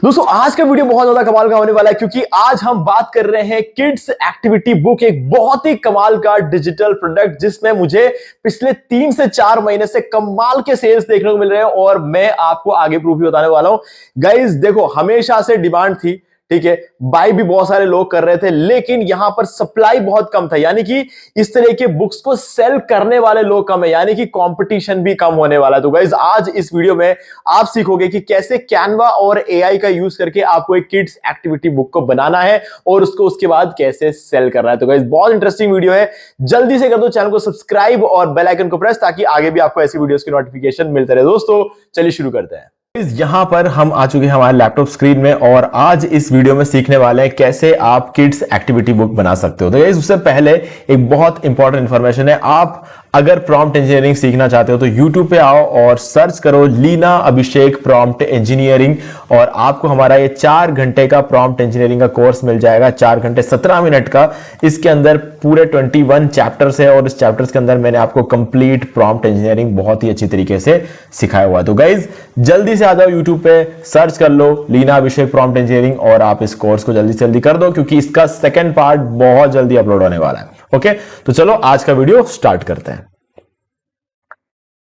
दोस्तों आज का वीडियो बहुत ज्यादा कमाल का होने वाला है क्योंकि आज हम बात कर रहे हैं किड्स एक्टिविटी बुक, एक बहुत ही कमाल का डिजिटल प्रोडक्ट जिसमें मुझे पिछले 3 से 4 महीने से कमाल के सेल्स देखने को मिल रहे हैं और मैं आपको आगे प्रूफ भी बताने वाला हूं। गाइस देखो, हमेशा से डिमांड थी, ठीक है, बाय भी बहुत सारे लोग कर रहे थे, लेकिन यहां पर सप्लाई बहुत कम था, यानी कि इस तरह के बुक्स को सेल करने वाले लोग कम है, यानी कि कंपटीशन भी कम होने वाला है। तो गाइस आज इस वीडियो में आप सीखोगे कि कैसे कैनवा और एआई का यूज करके आपको एक किड्स एक्टिविटी बुक को बनाना है और उसको उसके बाद कैसे सेल करना है। तो गाइस बहुत इंटरेस्टिंग वीडियो है, जल्दी से कर दो चैनल को सब्सक्राइब और बेल आइकन को प्रेस ताकि आगे भी आपको ऐसी वीडियोस की नोटिफिकेशन मिलते रहे। दोस्तों चलिए शुरू करते हैं। यहां पर हम आ चुके हैं हमारे लैपटॉप स्क्रीन में और आज इस वीडियो में सीखने वाले हैं कैसे आप किड्स एक्टिविटी बुक बना सकते हो। तो इससे पहले एक बहुत इंपॉर्टेंट इंफॉर्मेशन है, आप अगर प्रॉम्प्ट इंजीनियरिंग सीखना चाहते हो तो YouTube पे आओ और सर्च करो लीना अभिषेक प्रॉम्प्ट इंजीनियरिंग और आपको हमारा ये 4 घंटे का प्रॉम्प्ट इंजीनियरिंग का कोर्स मिल जाएगा। 4 घंटे 17 मिनट का, इसके अंदर पूरे 21 चैप्टर्स है और इस चैप्टर्स के अंदर मैंने आपको कंप्लीट प्रॉम्प्ट इंजीनियरिंग बहुत ही अच्छी तरीके से सिखाया हुआ है। तो गाइज जल्दी से आ जाओ, YouTube पे सर्च कर लो लीना अभिषेक प्रॉम्प्ट इंजीनियरिंग और आप इस कोर्स को जल्दी से जल्दी कर दो क्योंकि इसका सेकेंड पार्ट बहुत जल्दी अपलोड होने वाला है। ओके, तो चलो आज का वीडियो स्टार्ट करते हैं।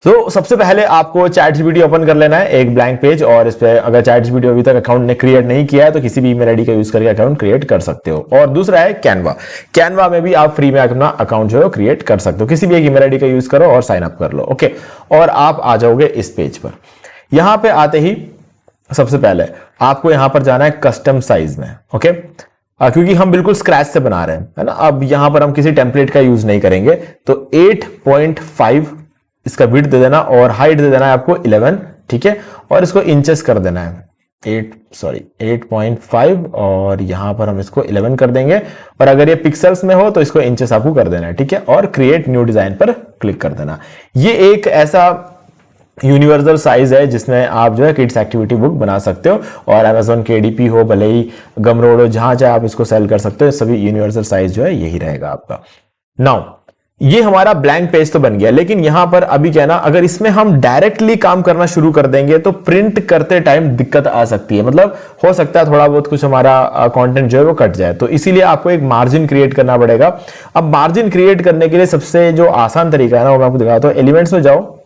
तो सबसे पहले आपको ChatGPT ओपन कर लेना है, एक ब्लैंक पेज, और इस पे अगर ChatGPT अभी तक अकाउंट ने क्रिएट नहीं किया है तो किसी भी ईमेल आईडी का यूज करके अकाउंट क्रिएट कर सकते हो। और दूसरा है कैनवा, कैनवा में भी आप फ्री में अपना अकाउंट जो है क्रिएट कर सकते हो, किसी भी एक ईमेल आईडी का यूज करो और साइन अप कर लो। ओके, और आप आ जाओगे इस पेज पर। यहां पे आते ही सबसे पहले आपको यहां पर जाना है कस्टम साइज में। ओके, क्योंकि हम बिल्कुल स्क्रैच से बना रहे हैं, है ना। अब यहां पर हम किसी टेम्पलेट का यूज नहीं करेंगे, तो 8.5 इसका विड्थ दे देना और हाइट दे देना है आपको 11, ठीक है, और इसको इंचेस कर देना है 8.5 और यहां पर हम इसको 11 कर देंगे। और अगर ये पिक्सल्स में हो तो इसको इंचेस आपको कर देना है, ठीक है, और क्रिएट न्यू डिजाइन पर क्लिक कर देना। ये एक ऐसा यूनिवर्सल साइज है जिसमें आप जो है किड्स एक्टिविटी बुक बना सकते हो और Amazon KDP हो, भले ही गमरोड हो, जहां चाहे आप इसको सेल कर सकते हो। सभी यूनिवर्सल साइज जो है यही रहेगा आपका। नाउ ये हमारा ब्लैंक पेज तो बन गया, लेकिन यहां पर अभी क्या ना, अगर इसमें हम डायरेक्टली काम करना शुरू कर देंगे तो प्रिंट करते टाइम दिक्कत आ सकती है, मतलब हो सकता है थोड़ा बहुत कुछ हमारा कंटेंट जो है वो कट जाए। तो इसीलिए आपको एक मार्जिन क्रिएट करना पड़ेगा। अब मार्जिन क्रिएट करने के लिए सबसे जो आसान तरीका है ना वो मैं आपको दिखाता हूं। एलिमेंट्स में जाओ,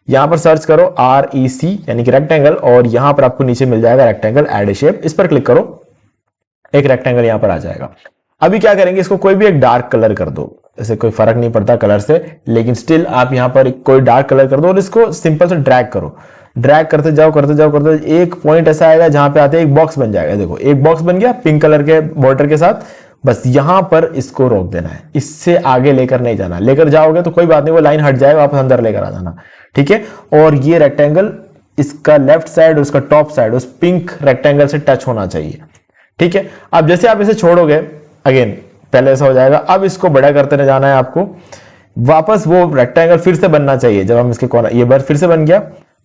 यहां पर सर्च करो REC यानी कि रेक्टेंगल, और यहां पर आपको नीचे मिल जाएगा रेक्टेंगल एड ए शेप, इस पर क्लिक करो, एक रेक्टेंगल यहां पर आ जाएगा। अभी क्या करेंगे, इसको कोई भी एक डार्क कलर कर दो, ऐसे कोई फर्क नहीं पड़ता कलर से, लेकिन स्टिल आप यहां पर कोई डार्क कलर कर दो और इसको सिंपल से ड्रैग करो। ड्रैग करते जाओ करते जाओ करते जाओ, एक पॉइंट ऐसा आएगा जहां पे आते एक बॉक्स बन जाएगा। देखो एक बॉक्स बन गया पिंक कलर के बॉर्डर के साथ, बस यहां पर इसको रोक देना है, इससे आगे लेकर नहीं जाना। लेकर जाओगे तो कोई बात नहीं, वो लाइन हट जाएगा, वापस अंदर लेकर आ जाना, ठीक है। और ये रेक्टेंगल इसका लेफ्ट साइड और उसका टॉप साइड उस पिंक रेक्टेंगल से टच होना चाहिए, ठीक है। अब जैसे आप इसे छोड़ोगे, अगेन पहले ऐसा हो जाएगा, अब इसको बड़ा करते रह जाना है आपको, वापस वो रेक्टेंगल फिर से बनना चाहिए। जब हम इसके कॉर्नर, ये बार फिर से बन गया,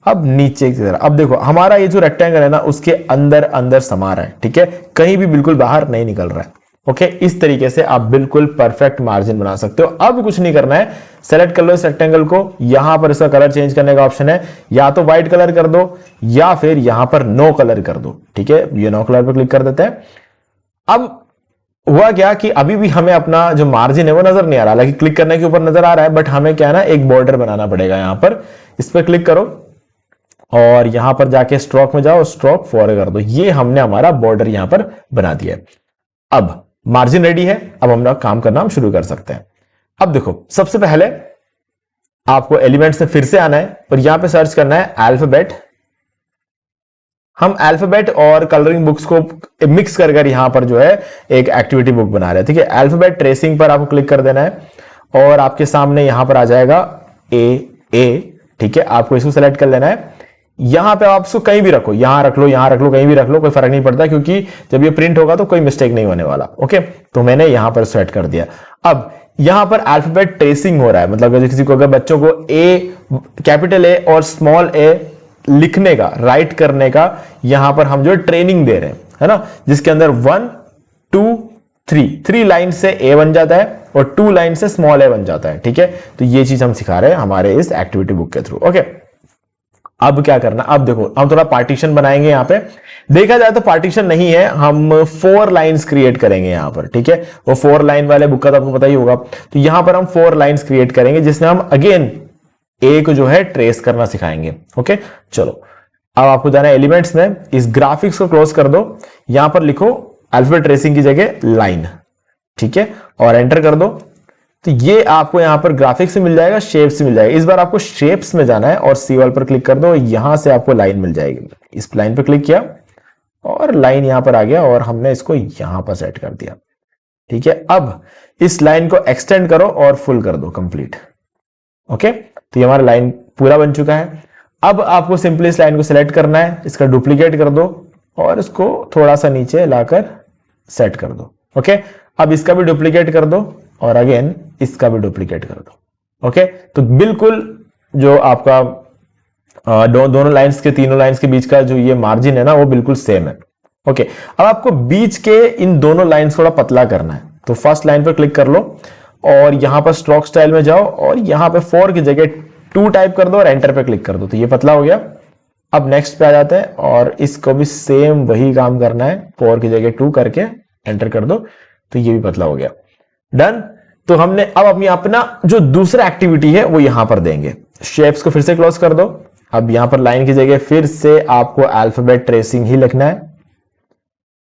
अब नीचे की तरफ, अब देखो हमारा ये जो रेक्टेंगल है ना उसके अंदर अंदर समा रहा है, ठीक है, कहीं भी बिल्कुल बाहर नहीं निकल रहा है। ओके, इस तरीके से आप बिल्कुल परफेक्ट मार्जिन बना सकते हो। अब कुछ नहीं करना है, सेलेक्ट कर लो इस रेक्टेंगल को, यहां पर इसका कलर चेंज करने का ऑप्शन है, या तो व्हाइट कलर कर दो या फिर यहां पर नो कलर कर दो, ठीक है। ये नो कलर पर क्लिक कर देते हैं। अब हुआ क्या कि अभी भी हमें अपना जो मार्जिन है वो नजर नहीं आ रहा, हालांकि क्लिक करने के ऊपर नजर आ रहा है, बट हमें क्या है ना एक बॉर्डर बनाना पड़ेगा। यहां पर इस पर क्लिक करो और यहां पर जाके स्ट्रोक में जाओ, स्ट्रोक 4 कर दो। ये हमने हमारा बॉर्डर यहां पर बना दिया है। अब मार्जिन रेडी है, अब हम काम करना हम शुरू कर सकते हैं। अब देखो सबसे पहले आपको एलिमेंट्स में फिर से आना है और यहां पे सर्च करना है अल्फाबेट। हम अल्फाबेट और कलरिंग बुक्स को मिक्स कर यहां पर जो है एक एक्टिविटी बुक बना रहे हैं, ठीक है। अल्फाबेट ट्रेसिंग पर आपको क्लिक कर देना है और आपके सामने यहां पर आ जाएगा ए, ठीक है। आपको इसको सेलेक्ट कर लेना है, यहां पे आप इसको कहीं भी रखो, यहां रख लो, यहां रख लो, कहीं भी रख लो, कोई फर्क नहीं पड़ता क्योंकि जब ये प्रिंट होगा तो कोई मिस्टेक नहीं होने वाला। ओके, तो मैंने यहां पर सेट कर दिया। अब यहां पर अल्फाबेट ट्रेसिंग हो रहा है, मतलब अगर किसी को, अगर बच्चों को कैपिटल ए और स्मॉल ए लिखने का, राइट करने का, यहां पर हम जो ट्रेनिंग दे रहे हैं, है ना, जिसके अंदर 1 2 3 लाइन से ए बन जाता है और 2 लाइन से स्मॉल ए बन जाता है, ठीक है। तो ये चीज हम सिखा रहे हैं हमारे इस एक्टिविटी बुक के थ्रू। ओके, अब क्या करना, अब देखो हम थोड़ा पार्टीशन बनाएंगे यहां पे। देखा जाए तो पार्टीशन नहीं है, हम 4 लाइंस क्रिएट करेंगे यहां पर, ठीक है। वो 4 लाइन वाले बुक का तो आपको पता ही होगा। तो यहां पर हम 4 लाइंस क्रिएट करेंगे जिसमें हम अगेन ए को जो है ट्रेस करना सिखाएंगे। ओके चलो, अब आपको जाना है एलिमेंट्स में, इस ग्राफिक्स को क्लोज कर दो, यहां पर लिखो अल्फाबेट ट्रेसिंग की जगह लाइन, ठीक है, और एंटर कर दो। तो ये आपको यहां पर ग्राफिक्स से मिल जाएगा, शेप्स से मिल जाएगा। इस बार आपको शेप्स में जाना है और सी वाल पर क्लिक कर दो, यहां से आपको लाइन मिल जाएगी। इस लाइन पर क्लिक किया और लाइन यहां पर आ गया और हमने इसको यहां पर सेट कर दिया, ठीक है। अब इस लाइन को एक्सटेंड करो और फुल कर दो कंप्लीट। ओके, तो ये हमारा लाइन पूरा बन चुका है। अब आपको सिंपली इस लाइन को सिलेक्ट करना है, इसका डुप्लीकेट कर दो और इसको थोड़ा सा नीचे लाकर सेट कर दो। ओके, अब इसका भी डुप्लीकेट कर दो और अगेन इसका भी डुप्लीकेट कर दो। ओके, तो बिल्कुल जो आपका दोनों लाइंस के, तीनों लाइंस के बीच का जो ये मार्जिन है ना, वो बिल्कुल सेम है। ओके, अब आपको बीच के इन दोनों लाइंस थोड़ा पतला करना है। तो फर्स्ट लाइन पर क्लिक कर लो और यहां पर स्ट्रोक स्टाइल में जाओ और यहां पे 4 की जगह 2 टाइप कर दो और एंटर पे क्लिक कर दो, तो ये पतला हो गया। अब नेक्स्ट पे आ जाते हैं और इसको भी सेम वही काम करना है, 4 की जगह 2 करके एंटर कर दो, तो ये भी पतला हो गया। डन। तो हमने अब अपना जो दूसरा एक्टिविटी है वो यहां पर देंगे। शेप्स को फिर से क्लोज कर दो। अब यहां पर लाइन की जगह फिर से आपको अल्फाबेट ट्रेसिंग ही लिखना है।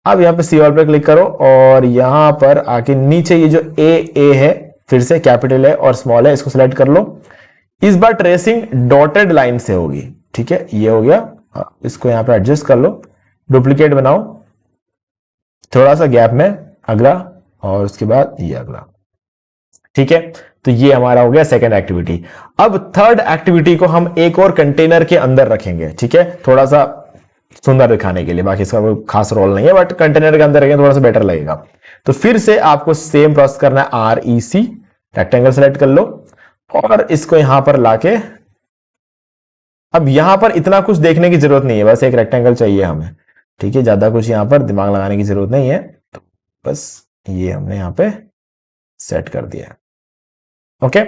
अब यहां पे सी ऑल पे क्लिक करो और यहां पर आके नीचे ये जो ए है, फिर से कैपिटल है और स्मॉल है, इसको सिलेक्ट कर लो। इस बार ट्रेसिंग डॉटेड लाइन से होगी, ठीक है, ये हो गया। इसको यहां पे एडजस्ट कर लो, डुप्लीकेट बनाओ, थोड़ा सा गैप में अगला और उसके बाद ये अगला, ठीक है। तो ये हमारा हो गया सेकंड एक्टिविटी। अब थर्ड एक्टिविटी को हम एक और कंटेनर के अंदर रखेंगे, ठीक है, थोड़ा सा सुंदर दिखाने के लिए, बाकी इसका कोई खास रोल नहीं है, बट कंटेनर के अंदर रखेंगे थोड़ा सा बेटर लगेगा। तो फिर से आपको सेम प्रोसेस करना है, REC रेक्टेंगल सेलेक्ट कर लो और इसको यहां पर लाके, अब यहां पर इतना कुछ देखने की जरूरत नहीं है, बस एक रेक्टेंगल चाहिए हमें, ठीक है, ज्यादा कुछ यहां पर दिमाग लगाने की जरूरत नहीं है। तो बस ये हमने यहां पे सेट कर दिया है। ओके,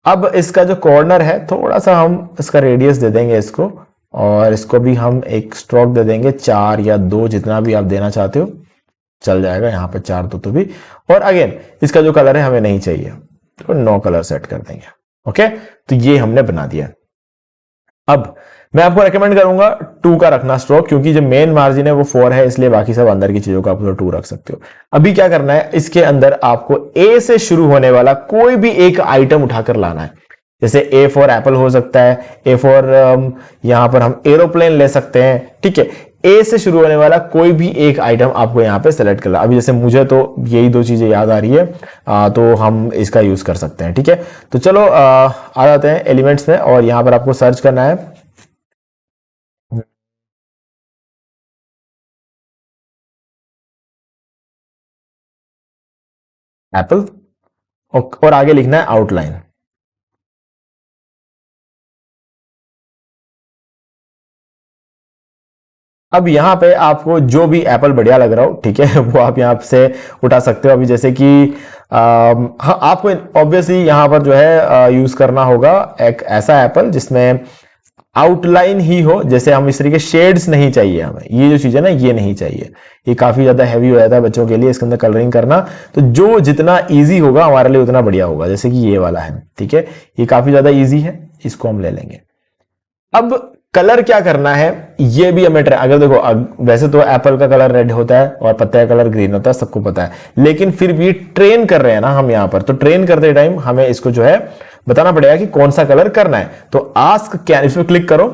अब इसका जो कॉर्नर है थोड़ा सा हम इसका रेडियस दे देंगे इसको, और इसको भी हम एक स्ट्रोक दे देंगे 4 या 2, जितना भी आप देना चाहते हो चल जाएगा। यहां पर 4 तो भी, और अगेन इसका जो कलर है हमें नहीं चाहिए, तो नो कलर सेट कर देंगे। ओके, तो ये हमने बना दिया। अब मैं आपको रेकमेंड करूंगा 2 का रखना स्ट्रोक, क्योंकि जो मेन मार्जिन है वो 4 है, इसलिए बाकी सब अंदर की चीजों का आप 2 रख सकते हो। अभी क्या करना है, इसके अंदर आपको ए से शुरू होने वाला कोई भी एक आइटम उठाकर लाना है। जैसे ए फॉर एप्पल हो सकता है, ए फॉर यहां पर हम एरोप्लेन ले सकते हैं, ठीक है। ए से शुरू होने वाला कोई भी एक आइटम आपको यहां पे सेलेक्ट करना। अभी जैसे मुझे तो यही 2 चीजें याद आ रही है, तो हम इसका यूज कर सकते हैं, ठीक है। तो चलो आ जाते हैं एलिमेंट्स में और यहां पर आपको सर्च करना है एप्पल और आगे लिखना है आउटलाइन। अब यहां पे आपको जो भी एप्पल बढ़िया लग रहा हो, ठीक है, वो आप यहां से उठा सकते हो। अभी जैसे कि हाँ, आपको ऑब्वियसली यहां पर जो है यूज करना होगा एक ऐसा एप्पल जिसमें आउटलाइन ही हो। जैसे हम इस तरीके शेड्स नहीं चाहिए हमें, ये जो चीज है ना ये नहीं चाहिए, ये काफी ज्यादा हैवी हो जाता है बच्चों के लिए इसके अंदर कलरिंग करना। तो जो जितना इजी होगा हमारे लिए उतना बढ़िया होगा। जैसे कि ये वाला है, ठीक है, ये काफी ज्यादा इजी है, इसको हम ले लेंगे। अब कलर क्या करना है ये भी हमें अगर देखो, वैसे तो एप्पल का कलर रेड होता है और पत्ते का कलर ग्रीन होता है, सबको पता है, लेकिन फिर भी ट्रेन कर रहे हैं ना हम यहां पर, तो ट्रेन करते टाइम हमें इसको जो है बताना पड़ेगा कि कौन सा कलर करना है। तो आस्क कैन, इसमें क्लिक करो।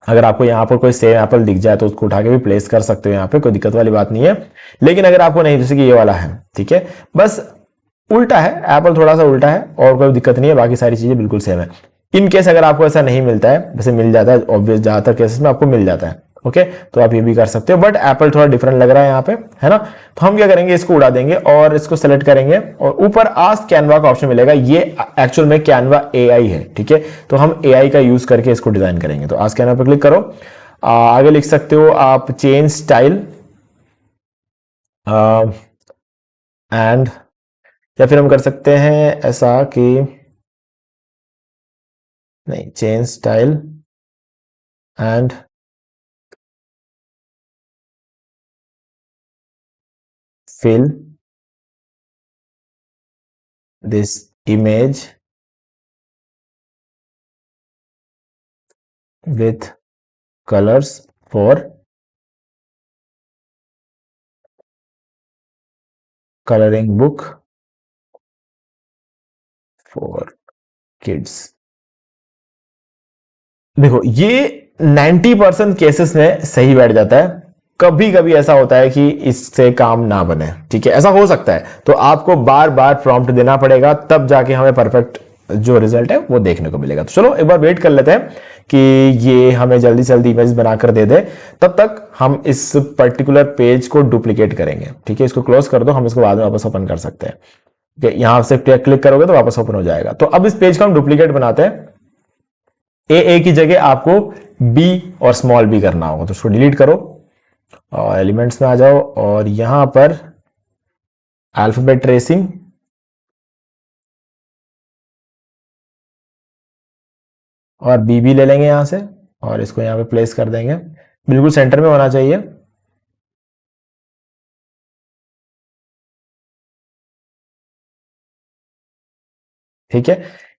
अगर आपको यहां पर कोई सेम एप्पल दिख जाए तो उसको उठा के भी प्लेस कर सकते हो, यहां पे कोई दिक्कत वाली बात नहीं है। लेकिन अगर आपको नहीं, जैसे कि ये वाला है, ठीक है, बस उल्टा है, एप्पल थोड़ा सा उल्टा है और कोई दिक्कत नहीं है, बाकी सारी चीजें बिल्कुल सेम है। इन केस अगर आपको ऐसा नहीं मिलता है, वैसे मिल जाता है ऑब्वियस, ज्यादातर केसेस में आपको मिल जाता है, ओके, तो आप ये भी कर सकते हो, बट एप्पल थोड़ा डिफरेंट लग रहा है यहाँ पे, है ना। तो हम क्या करेंगे, इसको उड़ा देंगे और इसको सेलेक्ट करेंगे और ऊपर आस्क कैनवा का ऑप्शन मिलेगा। ये एक्चुअल में कैनवा AI है, ठीक है, तो हम AI का यूज करके इसको डिजाइन करेंगे। तो आस्क कैनवा पर क्लिक करो, आगे लिख सकते हो आप चेंज स्टाइल एंड, या फिर हम कर सकते हैं ऐसा कि नहीं, change style and fill this image with colors for coloring book for kids। देखो ये 90% केसेस में सही बैठ जाता है। कभी कभी ऐसा होता है कि इससे काम ना बने, ठीक है, ऐसा हो सकता है। तो आपको बार बार प्रॉम्प्ट देना पड़ेगा, तब जाके हमें परफेक्ट जो रिजल्ट है वो देखने को मिलेगा। तो चलो एक बार वेट कर लेते हैं कि ये हमें जल्दी से जल्दी इमेज बनाकर दे दे। तब तक हम इस पर्टिकुलर पेज को डुप्लीकेट करेंगे, ठीक है। इसको क्लोज कर दो, हम इसको बाद में वापस ओपन कर सकते हैं। यहां से क्लिक करोगे तो वापस ओपन हो जाएगा। तो अब इस पेज का हम डुप्लीकेट बनाते हैं। ए की जगह आपको बी और स्मॉल बी करना होगा। तो उसको डिलीट करो और एलिमेंट्स में आ जाओ और यहां पर अल्फाबेट ट्रेसिंग और बी भी ले लेंगे यहां से और इसको यहां पे प्लेस कर देंगे। बिल्कुल सेंटर में होना चाहिए। ठीक है,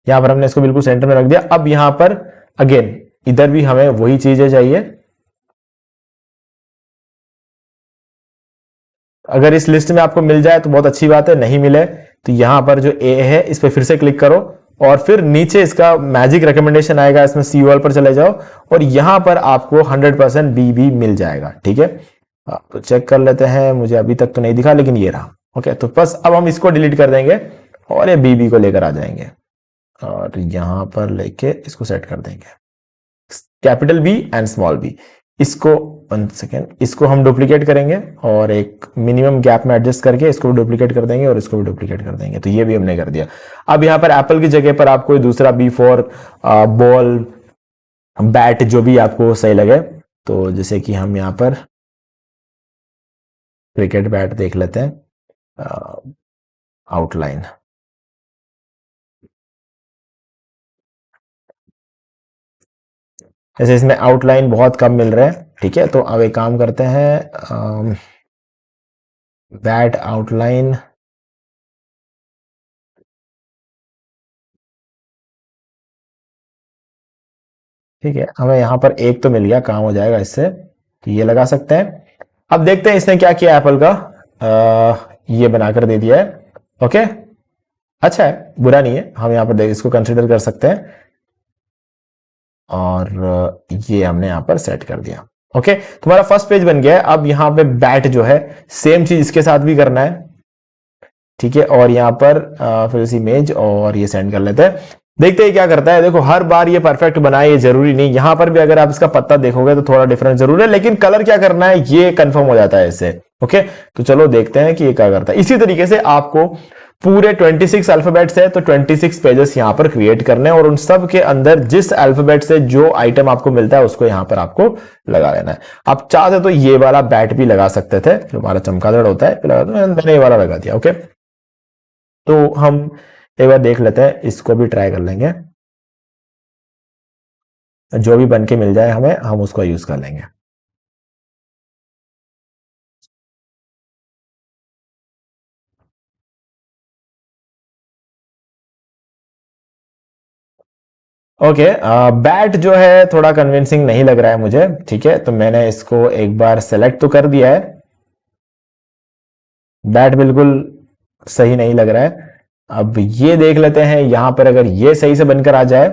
यहां पर हमने इसको बिल्कुल सेंटर में रख दिया। अब यहां पर अगेन इधर भी हमें वही चीजें चाहिए। अगर इस लिस्ट में आपको मिल जाए तो बहुत अच्छी बात है, नहीं मिले तो यहां पर जो ए है इस पर फिर से क्लिक करो और फिर नीचे इसका मैजिक रिकमेंडेशन आएगा, इसमें सी ऑल पर चले जाओ और यहां पर आपको 100% बी भी मिल जाएगा। ठीक है, तो चेक कर लेते हैं। मुझे अभी तक तो नहीं दिखा लेकिन ये रहा। ओके, तो बस अब हम इसको डिलीट कर देंगे और ये बी को लेकर आ जाएंगे और यहां पर लेके इसको सेट कर देंगे, capital B and small B. इसको 1 सेकेंड, इसको हम डुप्लीकेट करेंगे और एक मिनिमम गैप में एडजस्ट करके इसको भी डुप्लीकेट कर देंगे और इसको भी डुप्लीकेट कर देंगे। तो ये भी हमने कर दिया। अब यहां पर एप्पल की जगह पर आप कोई दूसरा बी फॉर बॉल, बैट, जो भी आपको सही लगे। तो जैसे कि हम यहां पर क्रिकेट बैट देख लेते हैं, आउटलाइन। जैसे इसमें आउटलाइन बहुत कम मिल रहा है, ठीक है। तो अब एक काम करते हैं, बैट आउटलाइन, ठीक है, हमें यहां पर एक तो मिल गया, काम हो जाएगा इससे। तो ये लगा सकते हैं। अब देखते हैं इसने क्या किया एप्पल का, ये बनाकर दे दिया है। ओके, अच्छा है, बुरा नहीं है। हम यहां पर इसको कंसिडर कर सकते हैं और ये हमने यहां पर सेट कर दिया। ओके, तुम्हारा फर्स्ट पेज बन गया है। अब यहां पे बैट जो है सेम चीज इसके साथ भी करना है, ठीक है। और यहां पर फिर इस इमेज और ये सेंड कर लेते हैं। देखते हैं क्या करता है। देखो हर बार ये परफेक्ट बनाए, ये जरूरी नहीं। यहां पर भी अगर आप इसका पत्ता देखोगे तो थोड़ा डिफरेंस जरूर है, लेकिन कलर क्या करना है ये कंफर्म हो जाता है इससे। ओके, तो चलो देखते हैं कि ये क्या करता है। इसी तरीके से आपको पूरे 26 अल्फाबेट्स है तो 26 पेजेस यहां पर क्रिएट करने हैं और उन सब के अंदर जिस अल्फाबेट से जो आइटम आपको मिलता है उसको यहां पर आपको लगा लेना है। आप चाहते तो ये वाला बैट भी लगा सकते थे, जो हमारा चमगादड़ होता है, मैंने ये वाला लगा दिया। ओके, तो हम एक बार देख लेते हैं, इसको भी ट्राई कर लेंगे। जो भी बन के मिल जाए हमें, हम उसको यूज कर लेंगे। ओके, बैट जो है थोड़ा कन्विंसिंग नहीं लग रहा है मुझे, ठीक है। तो मैंने इसको एक बार सेलेक्ट तो कर दिया है, बैट बिल्कुल सही नहीं लग रहा है। अब ये देख लेते हैं यहां पर, अगर ये सही से बनकर आ जाए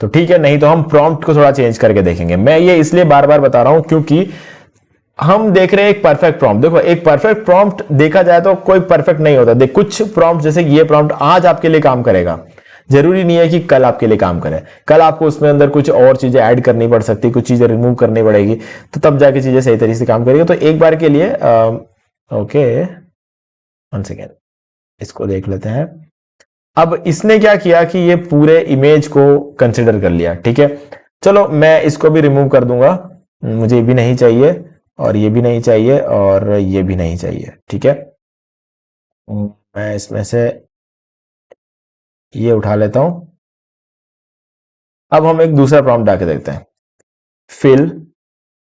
तो ठीक है, नहीं तो हम प्रॉम्प्ट को थोड़ा चेंज करके देखेंगे। मैं ये इसलिए बार बार बता रहा हूं क्योंकि हम देख रहे हैं एक परफेक्ट प्रॉम्प्ट। देखो एक परफेक्ट प्रॉम्प्ट देखा जाए तो कोई परफेक्ट नहीं होता। देख कुछ प्रॉम्प्ट, जैसे ये प्रॉम्प्ट आज आपके लिए काम करेगा, जरूरी नहीं है कि कल आपके लिए काम करे। कल आपको उसमें अंदर कुछ और चीजें ऐड करनी पड़ सकती, कुछ चीजें रिमूव करनी पड़ेगी, तो तब जाके चीजें सही तरीके से काम करेगी। तो एक बार के लिए ओके, वन सेकेंड, इसको देख लेते हैं। अब इसने क्या किया कि ये पूरे इमेज को कंसिडर कर लिया, ठीक है। चलो मैं इसको भी रिमूव कर दूंगा, मुझे ये भी नहीं चाहिए और ये भी नहीं चाहिए और ये भी नहीं चाहिए, ठीक है। मैं इसमें से ये उठा लेता हूं। अब हम एक दूसरा प्रॉम्प्ट डाके देखते हैं। fill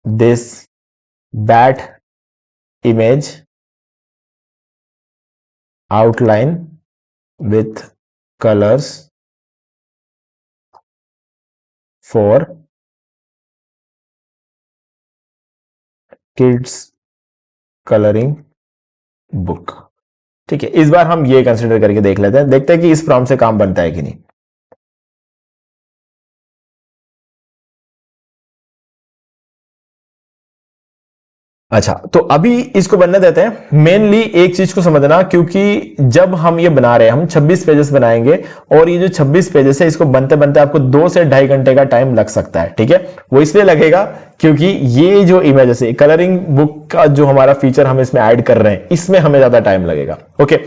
this bat image outline with colors for kids coloring book। ठीक है, इस बार हम ये कंसिडर करके देख लेते हैं, देखते हैं कि इस प्रॉम्प्ट से काम बनता है कि नहीं। अच्छा, तो अभी इसको बनने देते हैं। मेनली एक चीज को समझना, क्योंकि जब हम ये बना रहे हैं, हम 26 पेजेस बनाएंगे और ये जो 26 पेजेस है इसको बनते बनते आपको 2 से 2.5 घंटे का टाइम लग सकता है। ठीक है, वो इसलिए लगेगा क्योंकि ये जो इमेजेस है, कलरिंग बुक का जो हमारा फीचर हम इसमें ऐड कर रहे हैं, इसमें हमें ज्यादा टाइम लगेगा। ओके,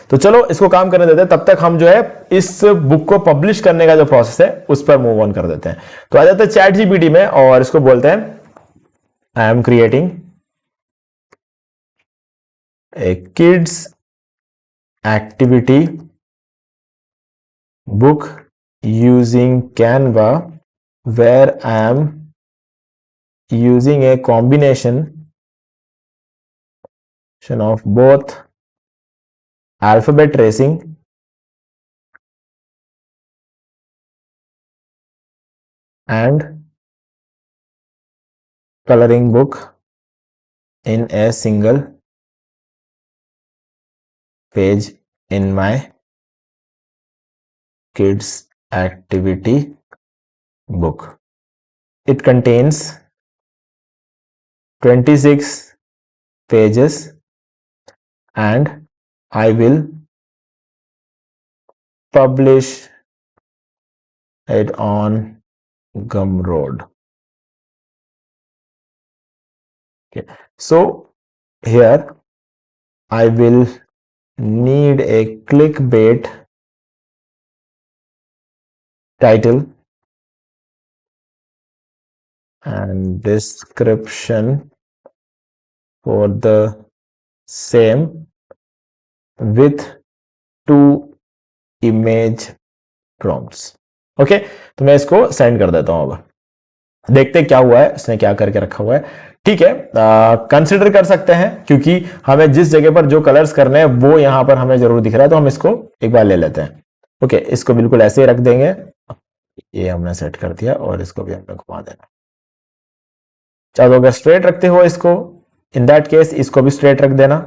तो चलो इसको काम करने देते हैं, तब तक हम जो है इस बुक को पब्लिश करने का जो प्रोसेस है उस पर मूव ऑन कर देते हैं। तो आ जाते हैं चैट जीपीटी में और इसको बोलते हैं I am creating a kids activity book using Canva where I am using a combination of both alphabet tracing and coloring book in a single page in my kids activity book. It contains 26 pages and I will publish it on Gumroad. Okay, so here I will need a clickbait title and description for the same with 2 image prompts। Okay, तो मैं इसको send कर देता हूं। अब देखते हैं क्या हुआ है, इसने क्या करके रखा हुआ है। ठीक है, कंसिडर कर सकते हैं क्योंकि हमें जिस जगह पर जो कलर्स करने हैं वो यहां पर हमें जरूर दिख रहा है, तो हम इसको एक बार ले लेते हैं। ओके, इसको बिल्कुल ऐसे ही रख देंगे, ये हमने सेट कर दिया और इसको भी हमने घुमा देना। चलो, अगर स्ट्रेट रखते हो इसको, इन दैट केस इसको भी स्ट्रेट रख देना।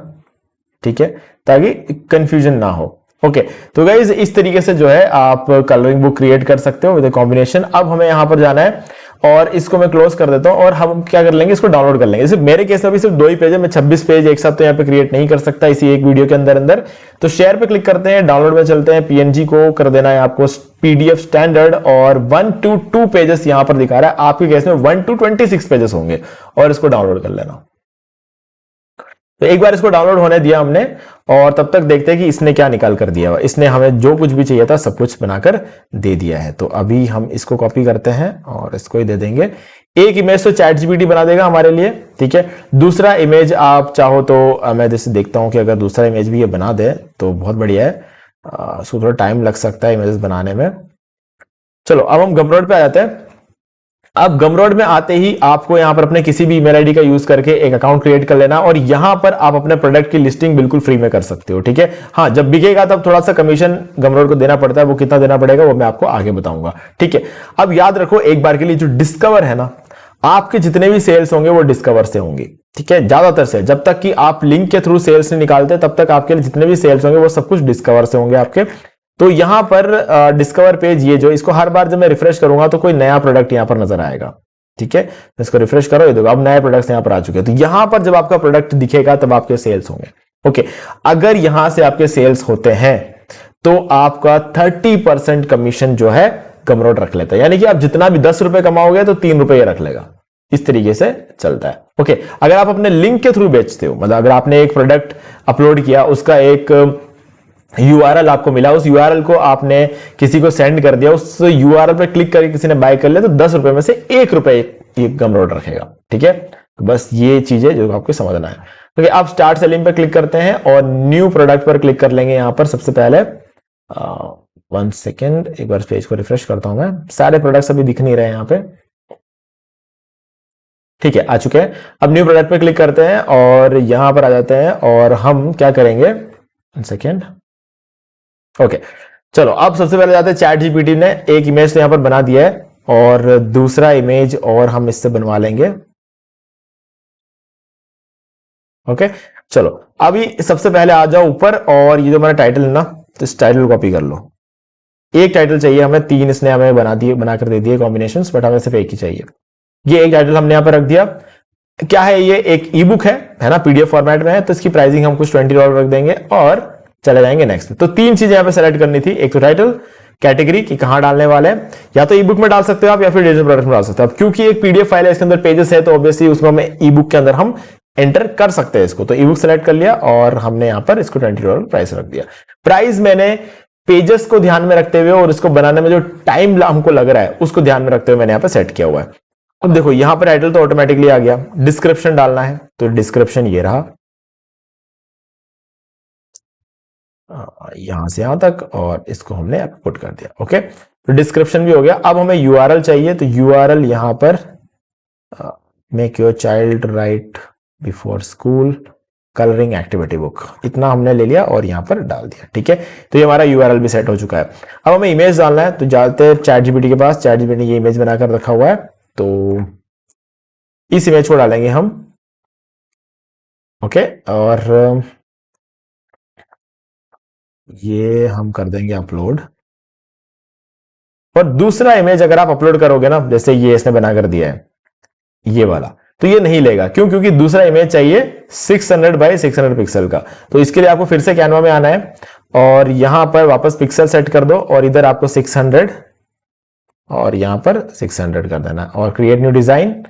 ठीक है, ताकि कंफ्यूजन ना हो। ओके, तो गाइज इस तरीके से जो है आप कलरिंग बुक क्रिएट कर सकते हो विद कॉम्बिनेशन। अब हमें यहां पर जाना है और इसको मैं क्लोज कर देता हूं और हम क्या कर लेंगे, इसको डाउनलोड कर लेंगे। सिर्फ मेरे केस में भी सिर्फ 2 ही पेज है, मैं 26 पेज एक साथ तो यहाँ पे क्रिएट नहीं कर सकता इसी एक वीडियो के अंदर अंदर। तो शेयर पे क्लिक करते हैं, डाउनलोड में चलते हैं, पीएनजी को कर देना है आपको पीडीएफ स्टैंडर्ड और 1 to 2 पेजेस यहां पर दिखा रहा है, आपके केस में 1 to 26 पेजेस होंगे और इसको डाउनलोड कर लेना। तो एक बार इसको डाउनलोड होने दिया हमने और तब तक देखते हैं कि इसने क्या निकाल कर दिया हुआ। इसने हमें जो कुछ भी चाहिए था सब कुछ बनाकर दे दिया है। तो अभी हम इसको कॉपी करते हैं और इसको ही दे देंगे। एक इमेज तो चैट जीपीटी बना देगा हमारे लिए। ठीक है, दूसरा इमेज आप चाहो तो मैं जैसे देखता हूं कि अगर दूसरा इमेज भी ये बना दे तो बहुत बढ़िया है। उसको थोड़ा टाइम लग सकता है इमेजेस बनाने में। चलो, अब हम गमरोड पे आ जाते हैं। अब गमरोड में आते ही आपको यहां पर अपने किसी भी ईमेल आईडी का यूज करके एक अकाउंट क्रिएट कर लेना और यहां पर आप अपने प्रोडक्ट की लिस्टिंग बिल्कुल फ्री में कर सकते हो। ठीक है, हाँ, जब बिकेगा तब थोड़ा सा कमीशन गमरोड को देना पड़ता है, वो कितना देना पड़ेगा वो मैं आपको आगे बताऊंगा। ठीक है, अब याद रखो एक बार के लिए जो डिस्कवर है ना, आपके जितने भी सेल्स होंगे वो डिस्कवर से होंगे। ठीक है, ज्यादातर से, जब तक कि आप लिंक के थ्रू सेल्स नहीं निकालते तब तक आपके जितने भी सेल्स होंगे वो सब कुछ डिस्कवर से होंगे आपके। तो यहां पर डिस्कवर पेज, ये जो इसको हर बार जब मैं रिफ्रेश करूंगा तो कोई नया प्रोडक्ट यहां पर नजर आएगा। ठीक है, इसको रिफ्रेश करो, ये देखो अब नए प्रोडक्ट्स यहां पर आ चुके हैं। तो यहां पर जब आपका प्रोडक्ट दिखेगा तब आपके सेल्स होंगे। ओके, अगर यहां से आपके सेल्स होते हैं तो आपका 30% कमीशन जो है गमरोड रख लेता है, यानी कि आप जितना भी 10 रुपए कमाओगे तो 3 रुपए ये रख लेगा। इस तरीके से चलता है। ओके, अगर आप अपने लिंक के थ्रू बेचते हो, मतलब अगर आपने एक प्रोडक्ट अपलोड किया, उसका एक यूआरएल आपको मिला, उस यूआरएल को आपने किसी को सेंड कर दिया, उस यूआरएल पे क्लिक करके किसी ने बाय कर लिया, तो 10 रुपए में से 1 रुपए ये गमरोड रखेगा। ठीक है, तो बस ये चीजें जो आपको समझना है। तो आप स्टार्ट सेलिंग पे क्लिक करते हैं और न्यू प्रोडक्ट पर क्लिक कर लेंगे। यहां पर सबसे पहले 1 सेकेंड, एक बार पेज को रिफ्रेश करता हूं मैं। सारे प्रोडक्ट्स अभी दिख नहीं रहे यहां पे। ठीक है, आ चुके हैं। अब न्यू प्रोडक्ट पे क्लिक करते हैं और यहां पर आ जाते हैं और हम क्या करेंगे, सेकेंड, ओके चलो। अब सबसे पहले जाते हैं, चैट जीपीटी ने एक इमेज तो यहां पर बना दिया है और दूसरा इमेज और हम इससे बनवा लेंगे। ओके चलो, अभी सबसे पहले आ जाओ ऊपर और ये जो हमारा टाइटल है ना, तो इस टाइटल कॉपी कर लो। एक टाइटल चाहिए हमें, तीन इसने हमें बनाकर दे दिए कॉम्बिनेशंस, बट हमें सिर्फ एक ही चाहिए। ये एक टाइटल हमने यहां पर रख दिया। क्या है ये, एक ई बुक है ना, पीडीएफ फॉर्मेट में है, तो इसकी प्राइसिंग हम कुछ $20 रख देंगे और चले जाएंगे नेक्स्ट। तो तीन चीजें यहां पे सेलेक्ट करनी थी, एक तो टाइटल, कैटेगरी कि कहां डालने वाले हैं, या तो ई बुक में डाल सकते हो आप या फिर डिजिटल प्रोडक्ट में डाल सकते हो। अब क्योंकि एक पीडीएफ फाइल है, इसके अंदर पेजेस है, तो ऑब्वियसली उसमें हमें ई बुक के अंदर हम एंटर कर सकते हैं इसको। तो ई बुक सेलेक्ट कर लिया और हमने यहां पर इसको $20 प्राइस रख दिया। प्राइस मैंने पेजेस को ध्यान में रखते हुए और इसको बनाने में जो टाइम हमको लग रहा है उसको ध्यान में रखते हुए मैंने यहां पर सेट किया हुआ है। अब देखो यहां पर टाइटल तो ऑटोमेटिकली आ गया, डिस्क्रिप्शन डालना है तो डिस्क्रिप्शन ये रहा, यहां से यहां तक, और इसको हमने पुट कर दिया। ओके, तो डिस्क्रिप्शन भी हो गया। अब हमें यूआरएल चाहिए, तो यूआरएल यहां पर make your child right before school colouring activity book, इतना हमने ले लिया और यहां पर डाल दिया। ठीक है, तो ये हमारा यूआरएल भी सेट हो चुका है। अब हमें इमेज डालना है, तो जाते हैं चैट जीपीटी के पास। चैट जीपीटी ये इमेज बनाकर रखा हुआ है, तो इस इमेज को डालेंगे हम। ओके, और ये हम कर देंगे अपलोड। और दूसरा इमेज अगर आप अपलोड करोगे ना, जैसे ये इसने बना कर दिया है ये वाला, तो ये नहीं लेगा। क्यों? क्योंकि दूसरा इमेज चाहिए 600 बाय 600 पिक्सल का। तो इसके लिए आपको फिर से कैनवा में आना है और यहां पर वापस पिक्सल सेट कर दो और इधर आपको 600 और यहां पर 600 कर देना और क्रिएट न्यू डिजाइन।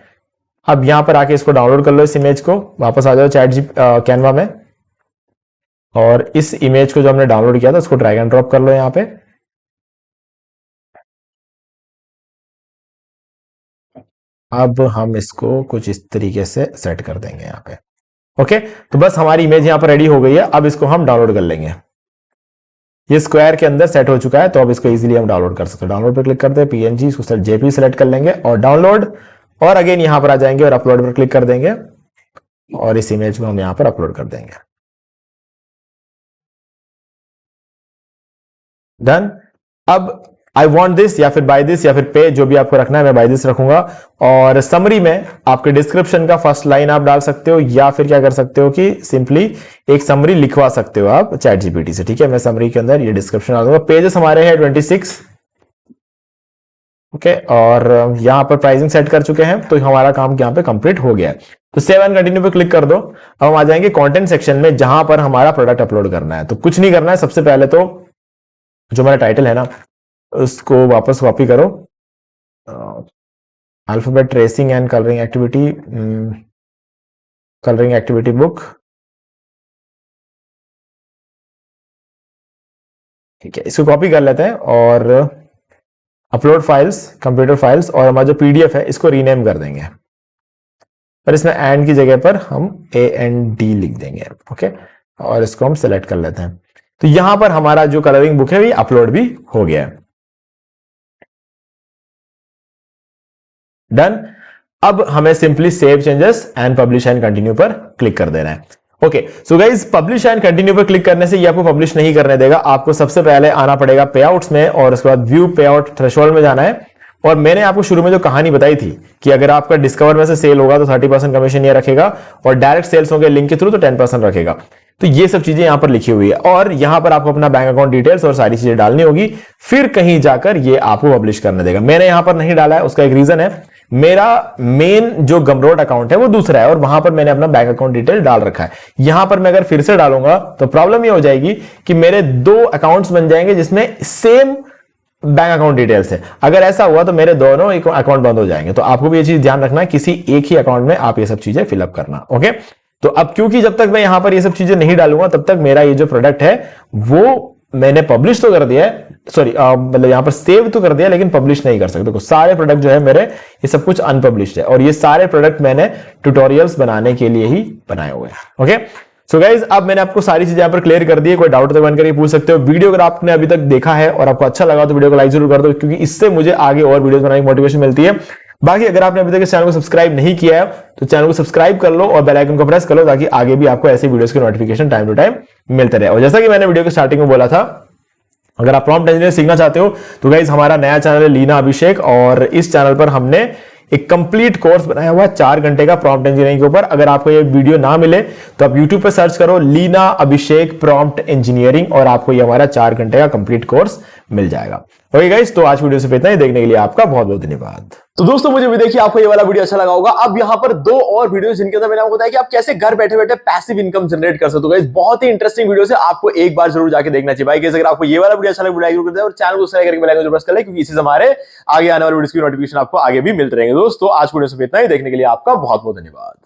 अब यहां पर आके इसको डाउनलोड कर लो, इस इमेज को। वापस आ जाओ कैनवा में और इस इमेज को जो हमने डाउनलोड किया था उसको ड्रैग एंड ड्रॉप कर लो यहां पे। अब हम इसको कुछ इस तरीके से सेट कर देंगे यहां पे। ओके, तो बस हमारी इमेज यहां पर रेडी हो गई है। अब इसको हम डाउनलोड कर लेंगे। ये स्क्वायर के अंदर सेट हो चुका है, तो अब इसको इजीली हम डाउनलोड कर सकते हैं। डाउनलोड पर क्लिक करते हैं, पीएनजी, इसको जेपी सेलेक्ट कर लेंगे और डाउनलोड, और अगेन यहां पर आ जाएंगे और अपलोड पर क्लिक कर देंगे और इस इमेज को हम यहां पर अपलोड कर देंगे। डन। अब आई वॉन्ट दिस या फिर बाय दिस या फिर पे, जो भी आपको रखना है, मैं बाय दिस रखूंगा। और समरी में आपके डिस्क्रिप्शन का फर्स्ट लाइन आप डाल सकते हो या फिर क्या कर सकते हो कि सिंपली एक समरी लिखवा सकते हो आप चैट जीपीटी से। ठीक है, मैं समरी के अंदर ये डिस्क्रिप्शन डाल दूंगा। पेजेस हमारे हैं 26। ओके, और यहां पर प्राइसिंग सेट कर चुके हैं, तो हमारा काम यहां पे कंप्लीट हो गया है। तो सेव एंड कंटिन्यू पे क्लिक कर दो। अब हम आ जाएंगे कंटेंट सेक्शन में, जहां पर हमारा प्रोडक्ट अपलोड करना है। तो कुछ नहीं करना है, सबसे पहले तो जो हमारा टाइटल है ना उसको वापस कॉपी करो, alphabet tracing and colouring activity book. ठीक है, इसको कॉपी कर लेते हैं और अपलोड फाइल्स, कंप्यूटर फाइल्स, और हमारा जो पीडीएफ है इसको रीनेम कर देंगे और इसमें एंड की जगह पर हम AND लिख देंगे। ओके, और इसको हम सेलेक्ट कर लेते हैं। तो यहां पर हमारा जो कलरिंग बुक है ये अपलोड भी हो गया है। डन। अब हमें simply save changes and publish and continue पर क्लिक कर देना है। Okay, so guys, publish and continue पर क्लिक करने से ये आपको पब्लिश नहीं करने देगा। आपको सबसे पहले आना पड़ेगा पे आउट्स में और उसके बाद व्यू पे आउट थ्रेशोल्ड में जाना है। और मैंने आपको शुरू में जो कहानी बताई थी कि अगर आपका डिस्कवर में से सेल होगा तो 30% कमीशन ये रखेगा और डायरेक्ट सेल्स होंगे लिंक के थ्रू तो 10% रखेगा। तो ये सब चीजें यहां पर लिखी हुई है और यहां पर आपको अपना बैंक अकाउंट डिटेल्स और सारी चीजें डालनी होगी, फिर कहीं जाकर ये आपको पब्लिश करने देगा। मैंने यहां पर नहीं डाला है, उसका एक रीजन है, मेरा मेन जो गमरोड अकाउंट है वो दूसरा है और वहां पर मैंने अपना बैंक अकाउंट डिटेल डाल रखा है। यहां पर मैं अगर फिर से डालूंगा तो प्रॉब्लम ये हो जाएगी कि मेरे दो अकाउंट्स बन जाएंगे जिसमें सेम बैंक अकाउंट डिटेल्स है। अगर ऐसा हुआ तो मेरे दोनों अकाउंट बंद हो जाएंगे। तो आपको भी ये चीज ध्यान रखना है, किसी एक ही अकाउंट में आप ये सब चीजें फिलअप करना। ओके, तो अब क्योंकि जब तक मैं यहां पर ये सब चीजें नहीं डालूंगा तब तक मेरा ये जो प्रोडक्ट है वो मैंने पब्लिश तो कर दिया है, सॉरी मतलब यहां पर सेव तो कर दिया लेकिन पब्लिश नहीं कर सकते। तो सारे प्रोडक्ट जो है मेरे ये सब कुछ अनपब्लिश्ड है और ये सारे प्रोडक्ट मैंने ट्यूटोरियल्स बनाने के लिए ही बनाए हुए हैं। ओके, सो गाइज, अब मैंने आपको सारी चीजें यहां पर क्लियर कर दी है। कोई डाउट तो कमेंट करके पूछ सकते हो। वीडियो अगर आपने अभी तक देखा है और आपको अच्छा लगा तो वीडियो को लाइक जरूर कर दो, क्योंकि इससे मुझे आगे और वीडियोस बनाने की मोटिवेशन मिलती है। बाकी अगर आपने अभी तक इस चैनल को सब्सक्राइब नहीं किया है तो चैनल को सब्सक्राइब कर लो और बेल आइकन को प्रेस कर लो ताकि आगे भी आपको ऐसी वीडियोस की नोटिफिकेशन टाइम टू टाइम मिलते रहे। और जैसा कि मैंने वीडियो के स्टार्टिंग में बोला था, अगर आप प्रॉम्प्ट इंजीनियर सीखना चाहते हो तो गाइज हमारा नया चैनल है लीना अभिषेक, और इस चैनल पर हमने एक कंप्लीट कोर्स बनाया हुआ है 4 घंटे का प्रॉम्प्ट इंजीनियरिंग के ऊपर। अगर आपको ये वीडियो ना मिले तो आप YouTube पे सर्च करो लीना अभिषेक प्रॉम्प्ट इंजीनियरिंग और आपको ये हमारा 4 घंटे का कंप्लीट कोर्स मिल जाएगा। ओके गाइस, तो आज वीडियो से इतना ही। देखने के लिए आपका बहुत बहुत धन्यवाद। तो दोस्तों मुझे भी देखिए आपको ये वाला वीडियो अच्छा लगा होगा। अब यहाँ पर 2 और वीडियो जिनके अंदर मैंने आपको बताया कि आप कैसे घर बैठे बैठे पैसिव इनकम जनरेट कर सकते हो। गाइस बहुत ही इंटरेस्टिंग वीडियो है, आपको एक बार जरूर जाके देखना चाहिए। भाई गाइस अगर आपको ये वाला वीडियो अच्छा लगा वीडियो जरूर कर दें और चैनल को सब्सक्राइब करके बेल आइकन जरूर प्रेस कर लें, क्योंकि इससे हमारे आगे आने वाले वीडियोस की नोटिफिकेशन आपको आगे भी मिलते रहेंगे। दोस्तों आज वीडियो से इतना ही। देखने के लिए आपका बहुत बहुत धन्यवाद।